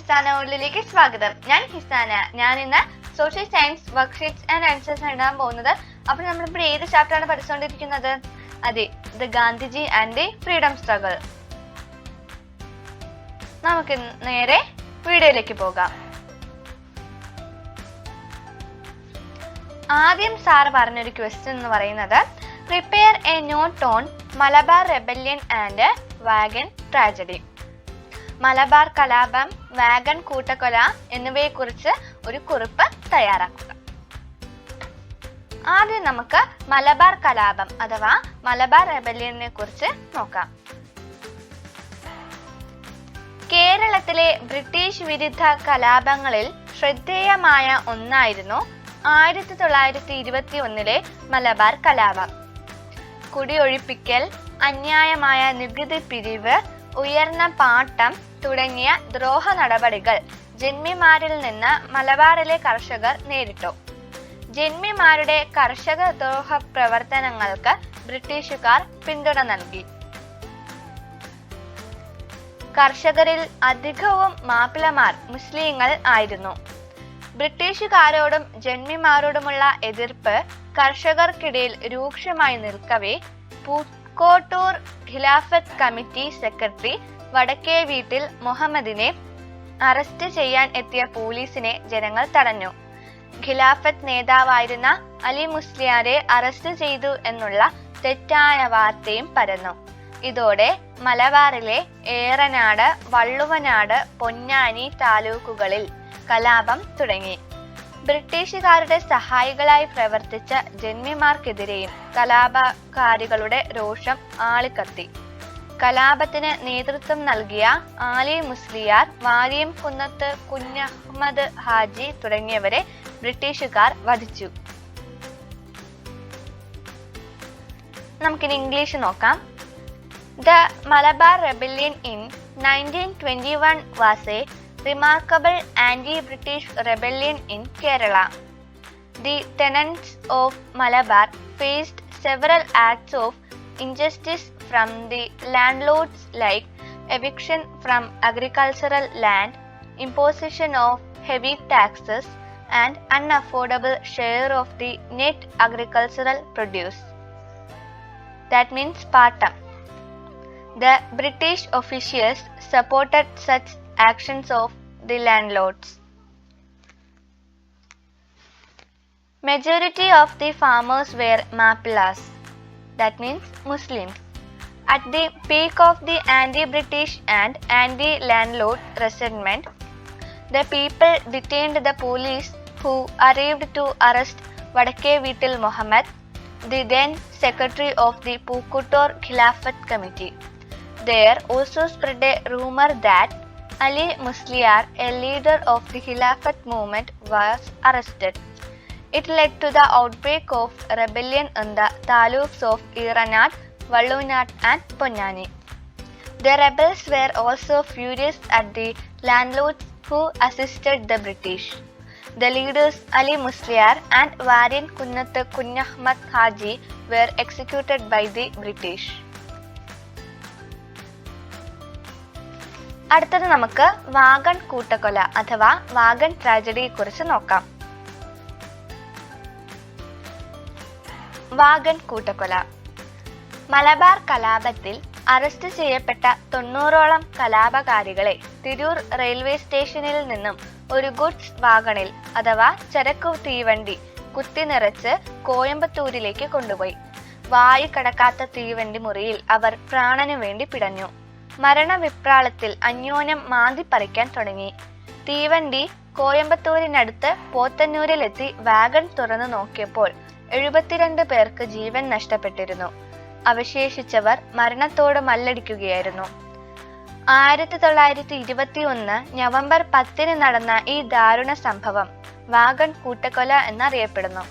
ഹിസാന ഉള്ളിലേക്ക് സ്വാഗതം. ഞാൻ ഹിസാന. ഞാൻ ഇന്ന് social science worksheets and answers എഴുതാൻ പോകുന്നത്. അപ്പോൾ നമ്മളിപ്പോൾ ഏത് ചാപ്റ്ററാണ് പഠിച്ചുകൊണ്ടിരിക്കുന്നത്? അതെ, the Gandhiji and the freedom struggle. നമുക്ക് നേരെ വീഡിയോയിലേക്ക് പോകാം. ആദ്യം സാർ പറഞ്ഞൊരു ക്വസ്റ്റ്യൻ എന്ന് പറയുന്നത്, prepare a note on Malabar rebellion and wagon tragedy. Malabar കലാപം, വാഗൺ കൂട്ടക്കൊല എന്നിവയെ കുറിച്ച് ഒരു കുറിപ്പ് തയ്യാറാക്കുക. ആദ്യം നമുക്ക് മലബാർ കലാപം അഥവാ മലബാർ റെബല്യനെ കുറിച്ച് നോക്കാം. കേരളത്തിലെ ബ്രിട്ടീഷ് വിരുദ്ധ കലാപങ്ങളിൽ ശ്രദ്ധേയമായ ഒന്നായിരുന്നു 1921 മലബാർ കലാപം. കുടിയൊഴിപ്പിക്കൽ, അന്യായമായ നികുതി പിരിവ്, ഉയർന്ന പാട്ടം തുടങ്ങിയ ദ്രോഹ നടപടികൾ ജന്മിമാരിൽ നിന്ന് മലബാറിലെ കർഷകർ നേരിട്ടു. ജന്മിമാരുടെ കർഷക ദ്രോഹ പ്രവർത്തനങ്ങൾക്ക് ബ്രിട്ടീഷുകാർ പിന്തുണ നൽകി. കർഷകരിൽ അധികവും മാപ്പിളമാർ മുസ്ലിങ്ങൾ ആയിരുന്നു. ബ്രിട്ടീഷുകാരോടും ജന്മിമാരോടുമുള്ള എതിർപ്പ് കർഷകർക്കിടയിൽ രൂക്ഷമായി നിൽക്കവേ പൂക്കോട്ടൂർ ഖിലാഫത്ത് കമ്മിറ്റി സെക്രട്ടറി വടക്കേ വീട്ടിൽ മുഹമ്മദിനെ അറസ്റ്റ് ചെയ്യാൻ എത്തിയ പോലീസിനെ ജനങ്ങൾ തടഞ്ഞു. ഖിലാഫത്ത് നേതാവായിരുന്ന അലി മുസ്ലിയാരെ അറസ്റ്റ് ചെയ്തു എന്നുള്ള തെറ്റായ വാർത്തയും പരന്നു. ഇതോടെ മലബാറിലെ ഏറനാട്, വള്ളുവനാട്, പൊന്നാനി താലൂക്കുകളിൽ കലാപം തുടങ്ങി. ബ്രിട്ടീഷുകാരുടെ സഹായികളായി പ്രവർത്തിച്ച ജന്മിമാർക്കെതിരെയും കലാപകാരികളുടെ രോഷം ആളിക്കത്തി. കലാപത്തിന് നേതൃത്വം നൽകിയ ആലി മുസ്ലിയാർ, വാര്യം കുന്നത്ത് കുഞ്ഞഹമ്മദ് ഹാജി തുടങ്ങിയവരെ ബ്രിട്ടീഷുകാർ വധിച്ചു. നമുക്കിനി ഇംഗ്ലീഷ് നോക്കാം. The Malabar Rebellion in 1921 was a remarkable anti-British rebellion in Kerala. The tenants of Malabar faced several acts of injustice from the landlords, like eviction from agricultural land, imposition of heavy taxes, and unaffordable share of the net agricultural produce. That means പാട്ടം. The British officials supported such actions of the landlords. Majority of the farmers were Mappilas, that means Muslims. At the peak of the anti-British and anti-landlord resentment, the people detained the police who arrived to arrest Vadakke Veetil Muhammad, the then secretary of the Pookoottur Khilafat Committee. There also spread a rumor that Ali Musliar, a leader of the Khilafat movement, was arrested. It led to the outbreak of rebellion in the taluks of Eranad, Valluvanad and Ponnani. The rebels were also furious at the landlords who assisted the British. The leaders Ali Musliar and Varian Kunnathu Kunyahmad Haji were executed by the British. അടുത്തത് നമുക്ക് wagon കൂട്ടക്കൊല അഥവാ wagon ട്രാജഡിയെ കുറിച്ച് നോക്കാം. Wagon കൂട്ടക്കൊല. മലബാർ കലാപത്തിൽ arrest ചെയ്യപ്പെട്ട 90ഓളം കലാപകാരികളെ Tirur railway സ്റ്റേഷനിൽ നിന്നും ഒരു ഗുഡ്സ് വാഗണിൽ അഥവാ ചരക്കു തീവണ്ടി കുത്തി നിറച്ച് കോയമ്പത്തൂരിലേക്ക് കൊണ്ടുപോയി. വായു കടക്കാത്ത തീവണ്ടി മുറിയിൽ അവർ പ്രാണനു വേണ്ടി പിടഞ്ഞു. മരണവിപ്രാളത്തിൽ അന്യോന്യം മാന്തിപ്പറിക്കാൻ തുടങ്ങി. തീവണ്ടി കോയമ്പത്തൂരിനടുത്ത് പോത്തന്നൂരിലെത്തി വാഗൺ തുറന്നു നോക്കിയപ്പോൾ 72 പേർക്ക് ജീവൻ നഷ്ടപ്പെട്ടിരുന്നു. അവശേഷിച്ചവർ മരണത്തോട് മല്ലടിക്കുകയായിരുന്നു. 1921 നവംബർ 10 നടന്ന ഈ ദാരുണ സംഭവം വാഗൺ കൂട്ടക്കൊല എന്നറിയപ്പെടുന്നു.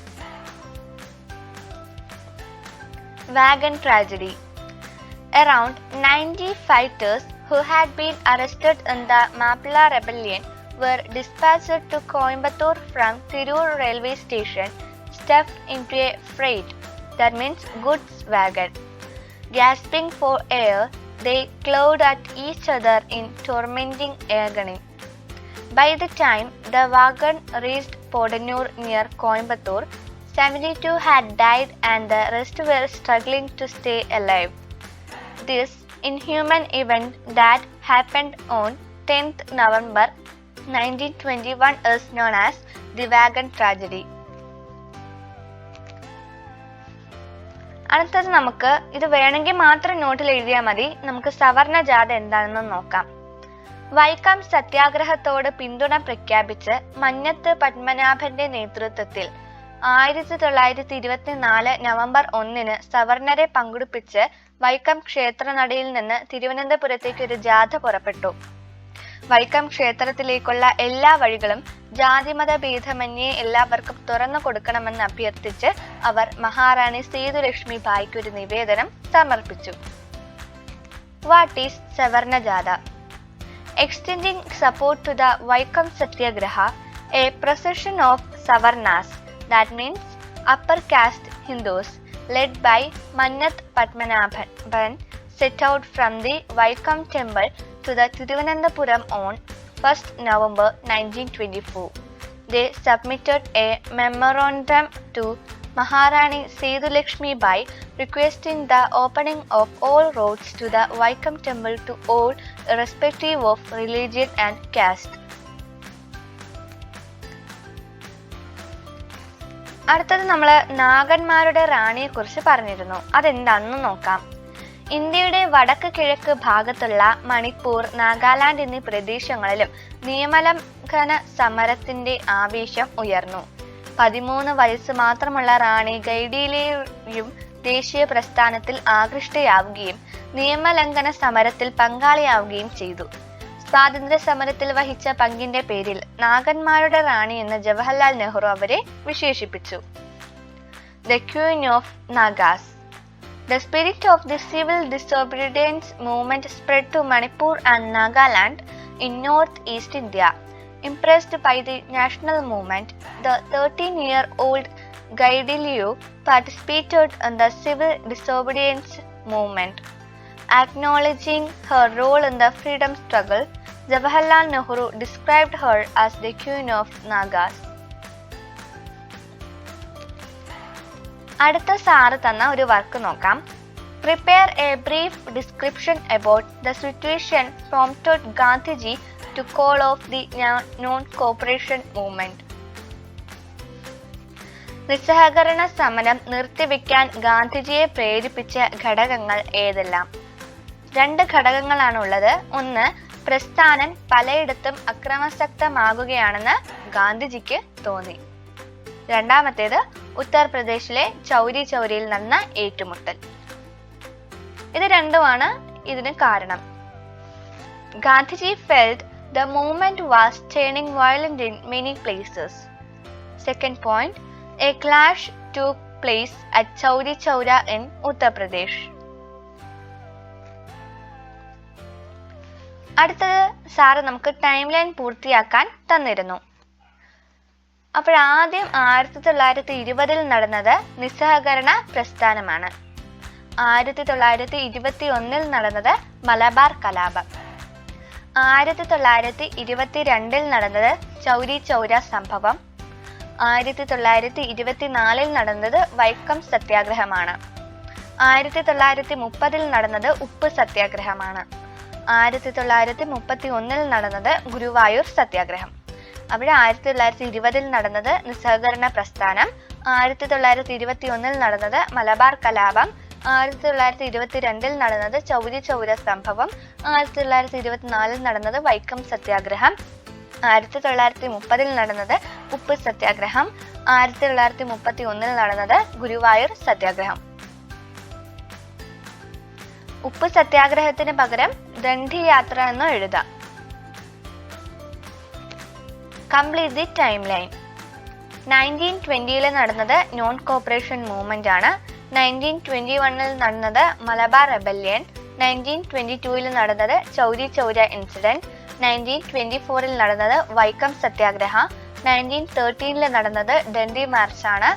Wagon tragedy. Around 90 fighters who had been arrested in the Mappila rebellion were dispatched to Coimbatore from Tirur railway station, stuffed into a freight, that means goods wagon. Gasping for air, they clawed at each other in tormenting agony. By the time the wagon reached Podanur near Coimbatore, 72 had died and the rest were struggling to stay alive. This inhuman event that happened on 10th November 1921 is known as the wagon tragedy. അടുത്തത് നമുക്ക് ഇത് വേണമെങ്കിൽ മാത്രം നോട്ടിൽ എഴുതിയാൽ മതി. നമുക്ക് സവർണ ജാഥ എന്താണെന്ന് നോക്കാം. വൈക്കം സത്യാഗ്രഹത്തോട് പിന്തുണ പ്രഖ്യാപിച്ച് മഞ്ഞത്ത് പത്മനാഭന്റെ നേതൃത്വത്തിൽ 1924 നവംബർ 1 സവർണരെ പങ്കെടുപ്പിച്ച് വൈക്കം ക്ഷേത്രനടയിൽ നിന്ന് തിരുവനന്തപുരത്തേക്ക് ഒരു ജാഥ പുറപ്പെട്ടു. വൈക്കം ക്ഷേത്രത്തിലേക്കുള്ള എല്ലാ വഴികളും ജാതിമത ഭേദമന്യേ എല്ലാവർക്കും തുറന്നു കൊടുക്കണമെന്ന് അഭ്യർത്ഥിച്ച് അവർ മഹാറാണി സേതുലക്ഷ്മി ബായിക്ക് ഒരു നിവേദനം സമർപ്പിച്ചു. വാട്ട് ഈസ് സവർണ ജാഥ? Extending support to the Vaikam Satyagraha, a procession of Savarnas, that means upper caste Hindus, led by Mannath Padmanabhan, set out from the Vaikam temple to the Thiruvananthapuram on 1st November 1924. They submitted a memorandum to Maharani Sethulakshmi Bai requesting the opening of all roads to the Vaikam temple to all irrespective of religion and caste. അടുത്തത് നമ്മൾ നാഗന്മാരുടെ റാണിയെ കുറിച്ച് പറഞ്ഞിരുന്നു. അതെന്താണെന്ന് നോക്കാം. ഇന്ത്യയുടെ വടക്ക് കിഴക്ക് ഭാഗത്തുള്ള മണിപ്പൂർ, നാഗാലാൻഡ് എന്നീ പ്രദേശങ്ങളിലും നിയമലംഘന സമരത്തിന്റെ ആവേശം ഉയർന്നു. 13 വയസ്സ് മാത്രമുള്ള റാണി ഗൈഡിയിലെയും ദേശീയ പ്രസ്ഥാനത്തിൽ ആകൃഷ്ടയാവുകയും നിയമലംഘന സമരത്തിൽ പങ്കാളിയാവുകയും ചെയ്തു. സ്വാതന്ത്ര്യ സമരത്തിൽ വഹിച്ച പങ്കിന്റെ പേരിൽ നാഗന്മാരുടെ റാണി എന്ന് ജവഹർലാൽ നെഹ്റു അവരെ വിശേഷിപ്പിച്ചു. The Queen of Nagas. The spirit of the civil disobedience movement spread to Manipur and Nagaland in northeast India. Impressed by the national movement, the 13-year-old Gaidiliu participated in the civil disobedience movement. Acknowledging her role in the freedom struggle, Jawaharlal Nehru described her as the Queen of Nagas. അടുത്ത sir തന്ന ഒരു work നോക്കാം. Prepare a brief description about the situation prompted Gandhiji to call off the non-cooperation movement. നിസ്സഹകരണ സമരം നിർത്തിവെക്കാൻ ഗാന്ധിജിയെ പ്രേരിപ്പിച്ച ഘടകങ്ങൾ ഏതെല്ലാം? 2 ഘടകങ്ങളാണുള്ളത്. ഒന്ന്, പ്രസ്ഥാനം പലയിടത്തും അക്രമാസക്തമാകുകയാണെന്ന് ഗാന്ധിജിക്ക് തോന്നി. രണ്ടാമത്തേത്, ഉത്തർപ്രദേശിലെ ചൗരി ചൗരിയിൽ നടന്ന ഏറ്റുമുട്ടൽ. ഇത് രണ്ടുമാണ് ഇതിന് കാരണം. Gandhiji felt the movement was turning violent in many places. Second point, a clash took place at Chauri Chaura in Uttar Pradesh. അടുത്തത് സാറ് നമുക്ക് ടൈം ലൈൻ പൂർത്തിയാക്കാൻ തന്നിരുന്നു. അപ്പോഴാദ്യം 1920 നടന്നത് നിസ്സഹകരണ പ്രസ്ഥാനമാണ്. 1921 നടന്നത് മലബാർ കലാപം. 1922 നടന്നത് ചൗരി ചൗര സംഭവം. 1924 നടന്നത് വൈക്കം സത്യാഗ്രഹമാണ്. 1930 നടന്നത് ഉപ്പ് സത്യാഗ്രഹമാണ്. 1931 നടന്നത് ഗുരുവായൂർ സത്യാഗ്രഹം. അവിടെ 1920 നടന്നത് നിസ്സഹകരണ പ്രസ്ഥാനം, 1921 നടന്നത് മലബാർ കലാപം, 1922 നടന്നത് ചൗരി ചൗര സംഭവം, 1924 നടന്നത് വൈക്കം സത്യാഗ്രഹം, 1930 നടന്നത് ഉപ്പ് സത്യാഗ്രഹം, 1931 നടന്നത് ഗുരുവായൂർ സത്യാഗ്രഹം. ഉപ്പ് സത്യാഗ്രഹത്തിന് പകരം ദണ്ഡിയാത്ര എന്ന് എഴുതാം. Complete the time line. 1920 നടന്നത് നോൺ കോപ്പറേഷൻ മൂവ്മെന്റ് ആണ്. 1921 നടന്നത് മലബാർ റെബല്യൻ. 1922 നടന്നത് ചൗരി ചൗര ഇൻസിഡന്റ്. 1924 നടന്നത് വൈക്കം സത്യാഗ്രഹ. 1913 നടന്നത് ഡണ്ടി മാർച്ചാണ്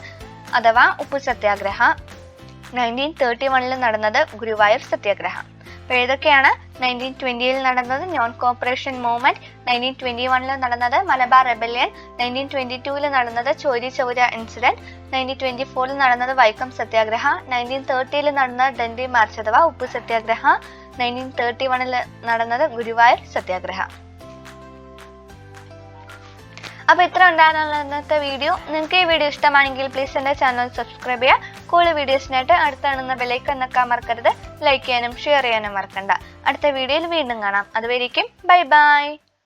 അഥവാ ഉപ്പു സത്യാഗ്രഹ. 1931 നടന്നത് ഗുരുവായൂർ സത്യാഗ്രഹം. അപ്പോൾ ഏതൊക്കെയാണ്? 1920 നടന്നത് നോൺ കോപ്പറേഷൻ മൂവ്മെന്റ്, 1921 നടന്നത് മലബാർ റെബല്യൻ, 1922 നടന്നത് ചോരി ചൗര ഇൻസിഡന്റ്, 1924 നടന്നത് വൈക്കം സത്യാഗ്രഹ, 1930 നടന്നത് ഡൻഡി മാർച്ച് അഥവാ ഉപ്പു സത്യാഗ്രഹ, 1931 നടന്നത് ഗുരുവായൂർ സത്യാഗ്രഹ. അപ്പോൾ ഇത്ര ഉണ്ടായിരുന്നുള്ള ഇന്നത്തെ വീഡിയോ. നിങ്ങൾക്ക് ഈ വീഡിയോ ഇഷ്ടമാണെങ്കിൽ പ്ലീസ് എൻ്റെ ചാനൽ സബ്സ്ക്രൈബ് ചെയ്യുക. കൂടുതൽ വീഡിയോസിനായിട്ട് അടുത്ത് കാണുന്ന ബെല്ലൈക്കൺ നിൽക്കാൻ മറക്കരുത്. ലൈക്ക് ചെയ്യാനും ഷെയർ ചെയ്യാനും മറക്കണ്ട. അടുത്ത വീഡിയോയിൽ വീണ്ടും കാണാം. അതുവരേക്കും ബൈ ബൈ.